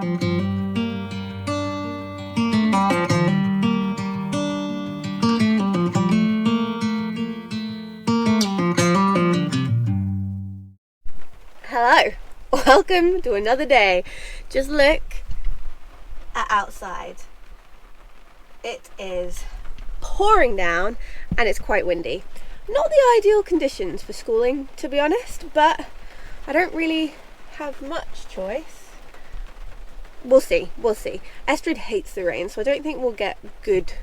Hello, welcome to another day. Just look at outside. It is pouring down and it's quite windy. Not the ideal conditions for schooling, to be honest, but I don't really have much choice. We'll see. Estrid hates the rain, so I don't think we'll get good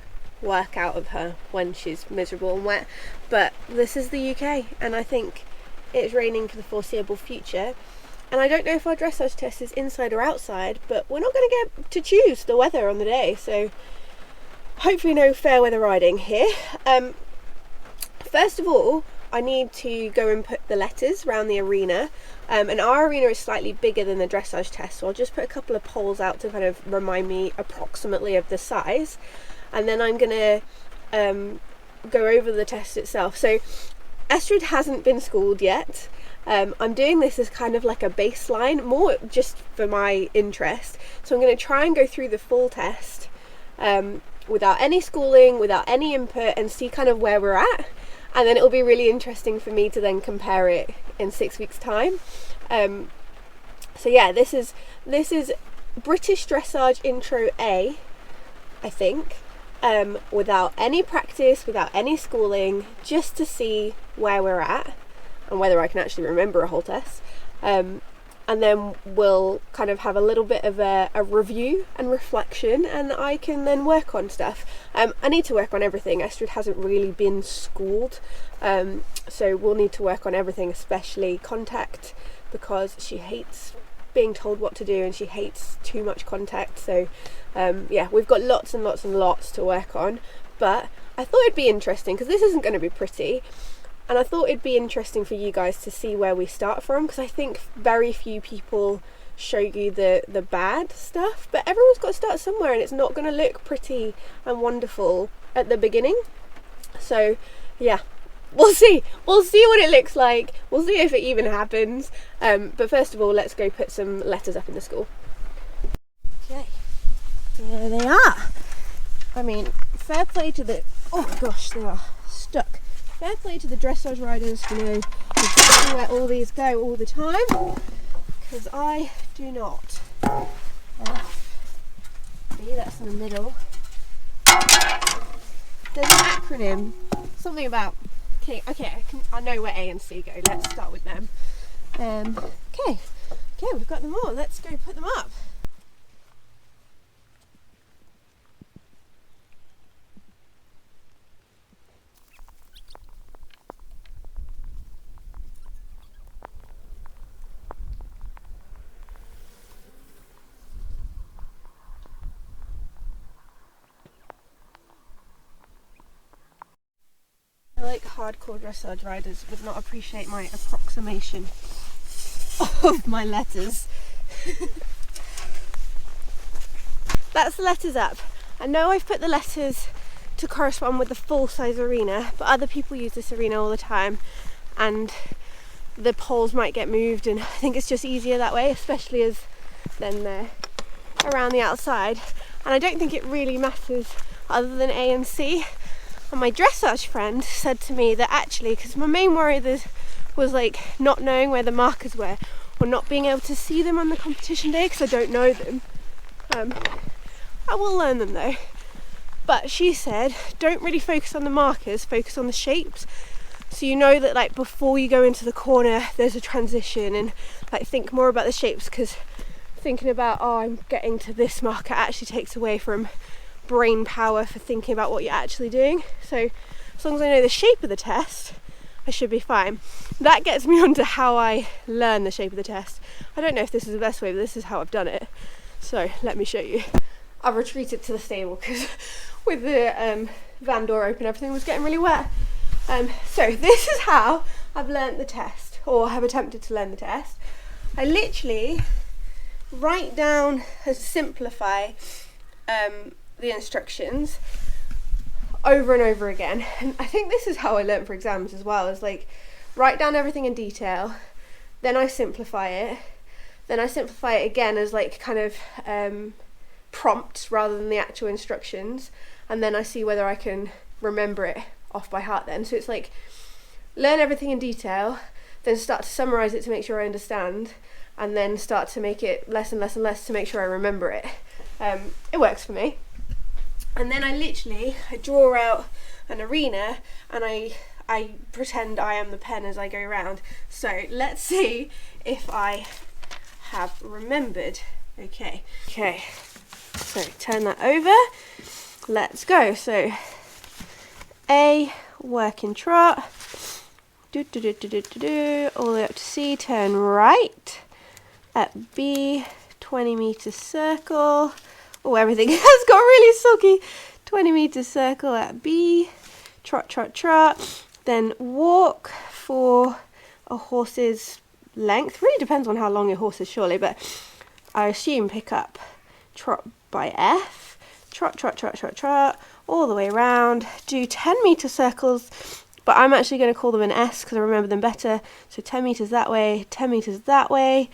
work out of her when she's miserable and wet, but this is the UK and I think it's raining for the foreseeable future, and I don't know if our dressage test is inside or outside, but we're not going to get to choose the weather on the day, so hopefully no fair weather riding here. First of all, I need to go and put the letters around the arena, and our arena is slightly bigger than the dressage test, so I'll just put a couple of poles out to kind of remind me approximately of the size, and then I'm going to go over the test itself. So Estrid hasn't been schooled yet. I'm doing this as kind of like a baseline, more just for my interest. So I'm going to try and go through the full test without any schooling, without any input, and see kind of where we're at. And then it'll be really interesting for me to then compare it in 6 weeks' time. So yeah, this is British Dressage Intro A, I think. Without any practice, without any schooling, just to see where we're at and whether I can actually remember a whole test, and then we'll kind of have a little bit of a review and reflection, and I can then work on stuff. I need to work on everything. Estrid hasn't really been schooled, so we'll need to work on everything, especially contact, because she hates being told what to do and she hates too much contact. So yeah, we've got lots and lots to work on, but I thought it'd be interesting because this isn't going to be pretty, and I thought it'd be interesting for you guys to see where we start from, because I think very few people show you the bad stuff, but everyone's got to start somewhere and it's not going to look pretty and wonderful at the beginning. So yeah, we'll see what it looks like, we'll see if it even happens, but first of all let's go put some letters up in the school. Okay, there they are. I mean, fair play to the, oh gosh, they are stuck. Fair play to the dressage riders who know exactly where all these go all the time, because I do not. B, that's in the middle. There's an acronym, something about, okay, I know where A and C go. Let's start with them. Okay, we've got them all. Let's go put them up. I like hardcore dressage riders would not appreciate my approximation of my letters. That's the letters up. I know I've put the letters to correspond with the full size arena, but other people use this arena all the time and the poles might get moved, and I think it's just easier that way, especially as then they're around the outside, and I don't think it really matters other than A and C. And my dressage friend said to me that actually, because my main worry was like not knowing where the markers were or not being able to see them on the competition day because I don't know them. I will learn them though. But she said, don't really focus on the markers, focus on the shapes. So you know that like before you go into the corner, there's a transition, and like think more about the shapes, because thinking about, oh, I'm getting to this marker actually takes away from brain power for thinking about what you're actually doing. So as long as I know the shape of the test, I should be fine. That gets me onto how I learn the shape of the test. I don't know if this is the best way, but this is how I've done it. So let me show you. I've retreated to the stable because with the van door open, everything was getting really wet. So this is how I've learnt the test, or have attempted to learn the test. I literally write down and simplify the instructions over and over again, and I think this is how I learnt for exams as well, is like write down everything in detail, then I simplify it, then I simplify it again as like kind of prompts rather than the actual instructions, and then I see whether I can remember it off by heart then. So it's like learn everything in detail, then start to summarize it to make sure I understand, and then start to make it less and less and less to make sure I remember it. It works for me. And then I draw out an arena, and I pretend I am the pen as I go around. So let's see if I have remembered. Okay, so turn that over, let's go. So A, working trot, all the way up to C, turn right. At B, 20-meter circle. Oh, everything has got really soggy. 20-meter circle at B, trot, trot, trot. Then walk for a horse's length. Really depends on how long your horse is, surely, but I assume pick up trot by F. Trot, trot, trot, trot, trot, all the way around. Do 10-meter circles, but I'm actually going to call them an S because I remember them better. So 10 meters that way, 10 meters that way.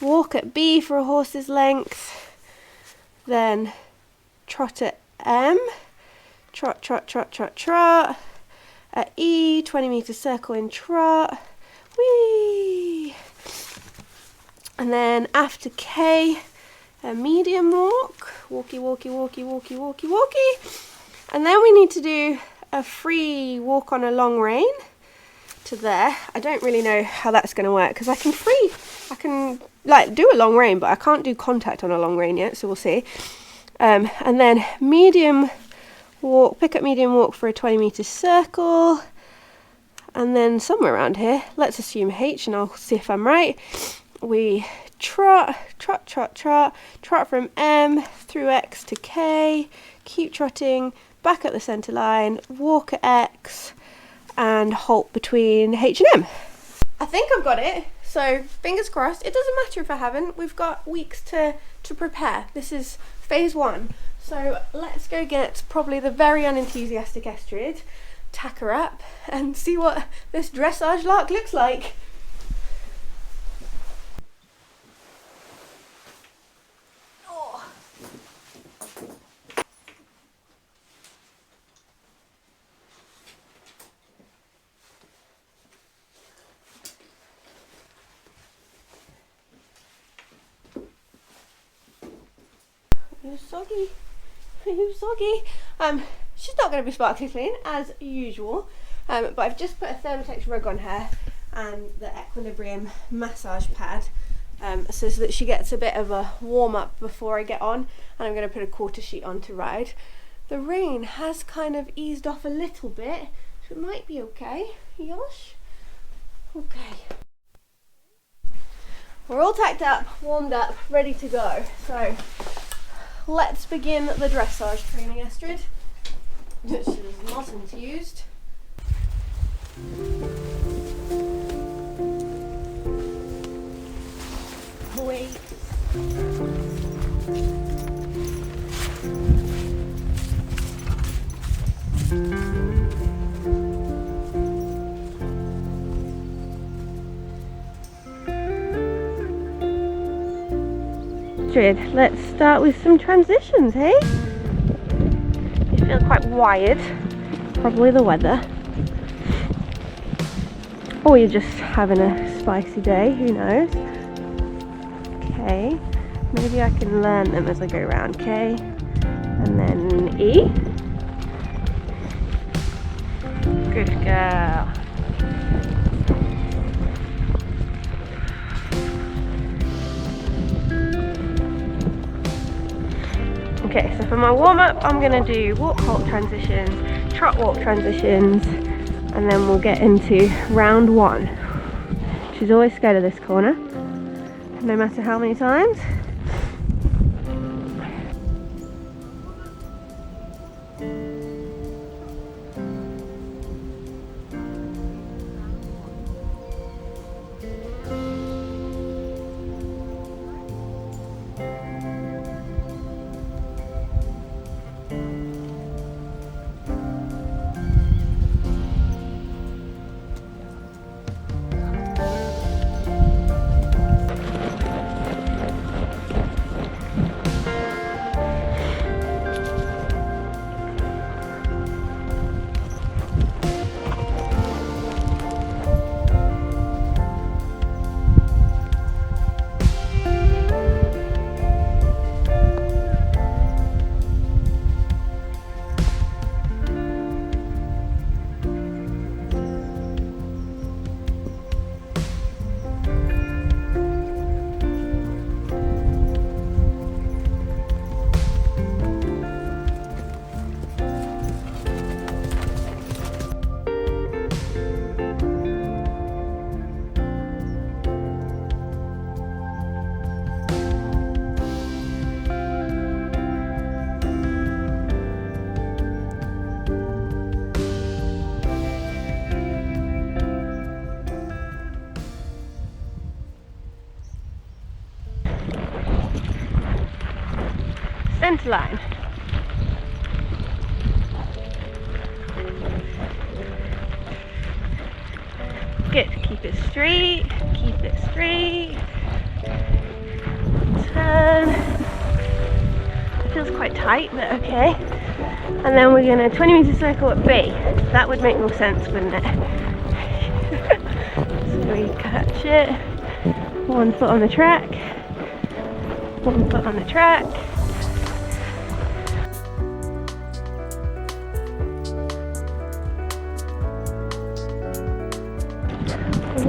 Walk at B for a horse's length. Then trot at M. Trot, trot, trot, trot, trot. At E, 20-meter circle in trot. Whee! And then after K, a medium walk. Walkie, walkie, walkie, walkie, walkie, walkie. And then we need to do a free walk on a long rein to there. I don't really know how that's going to work because I can like do a long rein, but I can't do contact on a long rein yet, so we'll see. And then medium walk, pick up medium walk for a 20-meter circle, and then somewhere around here, let's assume H, and I'll see if I'm right. We trot, trot, trot, trot, trot from M through X to K, keep trotting, back up the centre line, walk at X, and halt between H and M. I think I've got it, so fingers crossed. It doesn't matter if I haven't, we've got weeks to prepare. This is phase 1. So let's go get probably the very unenthusiastic Estrid, tack her up, and see what this dressage lark looks like. Oh. You're soggy. You're soggy. She's not going to be sparkly clean as usual, but I've just put a Thermotex rug on her and the Equilibrium massage pad, so that she gets a bit of a warm up before I get on, and I'm going to put a quarter sheet on to ride. The rain has kind of eased off a little bit, so it might be okay. Yosh? Okay. We're all tacked up, warmed up, ready to go. So let's begin the dressage training, Estrid. This is not enthused. Wait. Estrid, let's start with some transitions, hey? You feel quite wired, probably the weather. Or you're just having a spicy day, who knows? K, maybe I can learn them as I go around. K, and then E. Good girl. Okay, so for my warm-up, I'm going to do walk-halt transitions, trot-walk transitions, and then we'll get into round 1. She's always scared of this corner, no matter how many times. Centre line. Good, keep it straight, keep it straight. Turn. It feels quite tight, but okay. And then we're gonna 20-meter circle at B. That would make more sense, wouldn't it? So we catch it. 1 foot on the track. 1 foot on the track.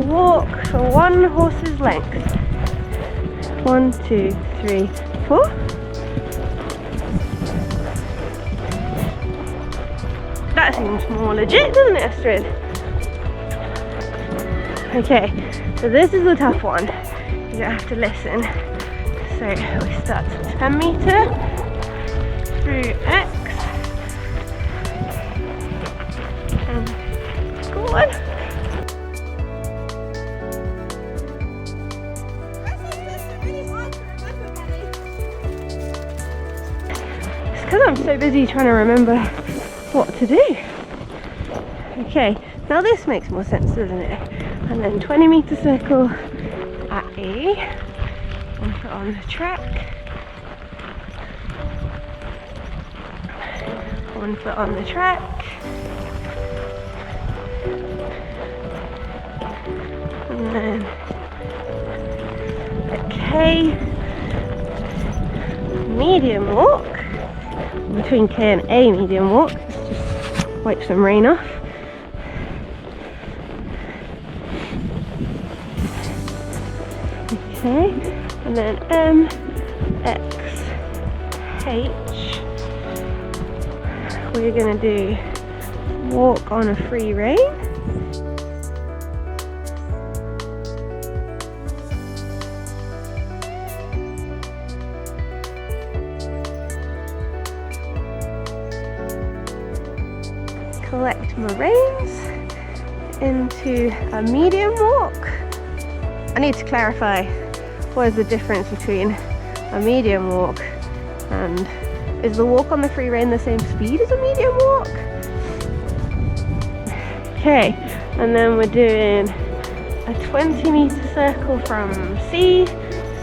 Walk for 1 horse's length. 1, 2, 3, 4. That seems more legit, doesn't it, Estrid? Okay, so this is the tough one. You don't have to listen. So we start 10 meter through X. And go on. Because I'm so busy trying to remember what to do. Okay, now this makes more sense, doesn't it? And then 20-meter circle at E. 1 foot on the track. 1 foot on the track. And then at K. Medium walk. Between K and A, medium walk. Let's just wipe some rain off. Okay, and then M, X, H. We're gonna do walk on a free rein. Collect my reins into a medium walk. I need to clarify, what is the difference between a medium walk and is the walk on the free rein the same speed as a medium walk? Okay, and then we're doing a 20-meter circle from C,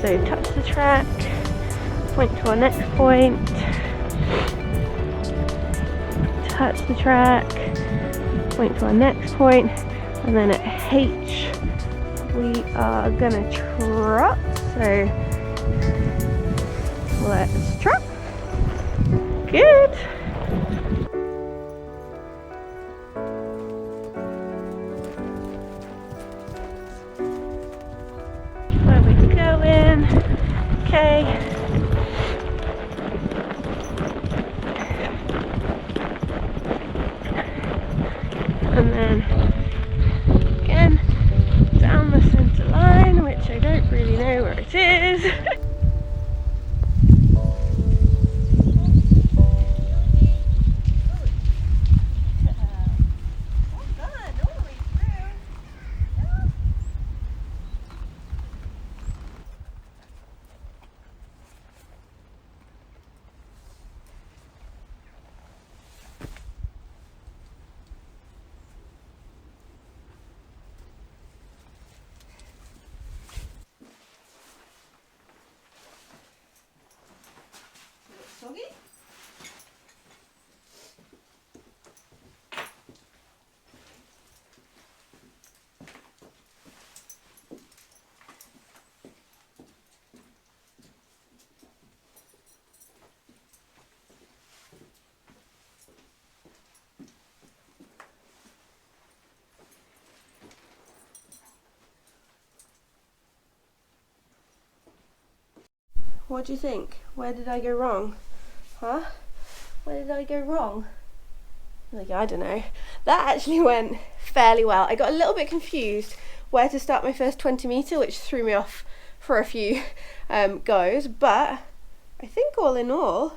so touch the track, point to our next point, touch the track, point to our next point, and then at H we are gonna trot, so let's trot. Good. Where we going? Okay. And then again down the centre line, which I don't really know where it is. Soggy? What do you think? Where did I go wrong? Huh? Where did I go wrong? Like, I don't know. That actually went fairly well. I got a little bit confused where to start my first 20 meter, which threw me off for a few goes, but I think all in all,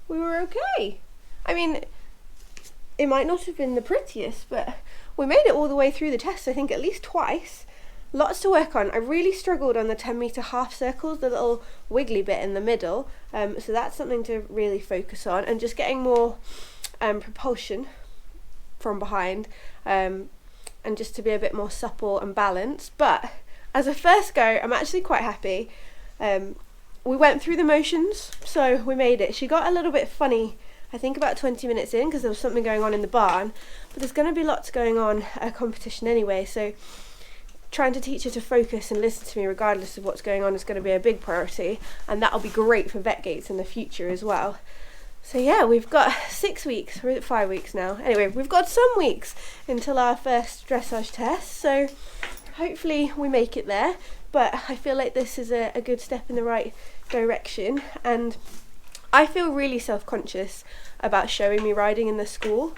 we were okay. I mean, it might not have been the prettiest, but we made it all the way through the test, I think at least twice. lots to work on. I really struggled on the 10-meter half circles, the little wiggly bit in the middle, so that's something to really focus on, and just getting more propulsion from behind, and just to be a bit more supple and balanced. But as a first go, I'm actually quite happy. We went through the motions, so we made it. She got a little bit funny, I think about 20 minutes in, because there was something going on in the barn, but there's going to be lots going on at a competition anyway, so trying to teach her to focus and listen to me regardless of what's going on is going to be a big priority, and that'll be great for vet gates in the future as well. So yeah, we've got 6 weeks, or is it 5 weeks now? Anyway, we've got some weeks until our first dressage test, so hopefully we make it there. But I feel like this is a good step in the right direction, and I feel really self-conscious about showing me riding in the school.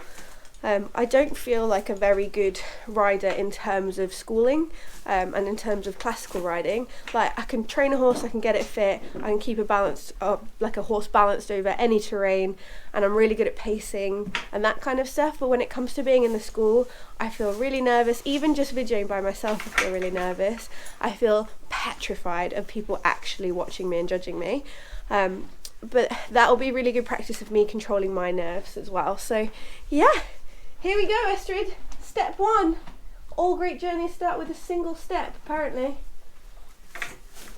I don't feel like a very good rider in terms of schooling, and in terms of classical riding. Like, I can train a horse, I can get it fit, I can keep like a horse balanced over any terrain, and I'm really good at pacing and that kind of stuff. But when it comes to being in the school, I feel really nervous. Even just videoing by myself, I feel really nervous. I feel petrified of people actually watching me and judging me. But that'll be really good practice of me controlling my nerves as well. So yeah, here we go, Estrid. Step 1. All great journeys start with a single step, apparently.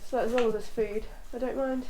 So as long as there's food, I don't mind.